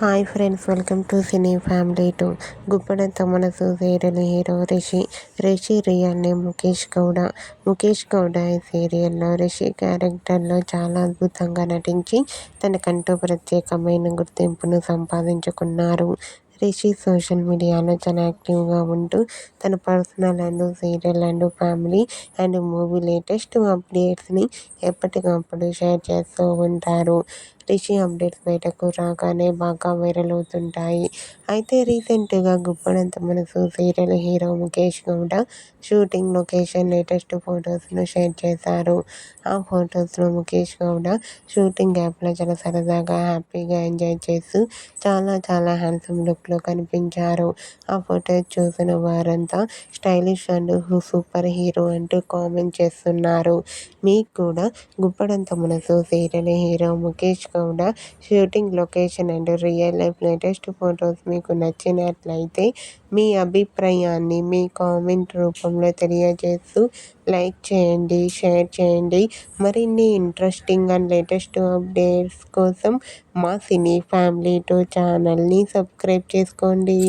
Hi friends, welcome to cine family 2. గుప్పడంత మనసు serial hero Rishi real name Mukesh Gowda. Mukesh Gowda ఈ సీరియల్లో రిషి క్యారెక్టర్లో చాలా అద్భుతంగా నటించి తనకంటూ ప్రత్యేకమైన గుర్తింపును సంపాదించుకున్నారు. రిషి సోషల్ మీడియాలో చాలా యాక్టివ్గా ఉంటూ తన personal and serial and family and movie latest అప్డేట్స్ని ఎప్పటికప్పుడు షేర్ చేస్తూ ఉంటారు. రిషి అప్డేట్స్ బయటకు రాగానే బాగా వైరల్ అవుతుంటాయి. అయితే రీసెంట్గా గుప్పడంత మనసు serial hero Mukesh Gowda shooting location latest ఫొటోస్ను షేర్ చేశారు. ఆ ఫొటోస్లో ముఖేష్ గౌడ షూటింగ్ యాప్లో చాలా సరదాగా హ్యాపీగా ఎంజాయ్ చేస్తూ చాలా హ్యాండ్సమ్ లుక్లో కనిపించారు. ఆ ఫొటోస్ చూసిన వారంతా స్టైలిష్ అండ్ సూపర్ హీరో అంటూ కామెంట్ చేస్తున్నారు. మీకు కూడా గుప్పడంత మనసు serial hero Mukesh Gowda shooting location and real life latest photos మీకు నచ్చినట్లయితే మీ అభిప్రాయాన్ని మీ కామెంట్ రూపంలో తెలియజేస్తూ లైక్ చేయండి, షేర్ చేయండి. మరిన్ని ఇంట్రెస్టింగ్ అండ్ లేటెస్ట్ అప్డేట్స్ కోసం మా సినీ ఫ్యామిలీ 2 ఛానల్ని సబ్స్క్రైబ్ చేసుకోండి.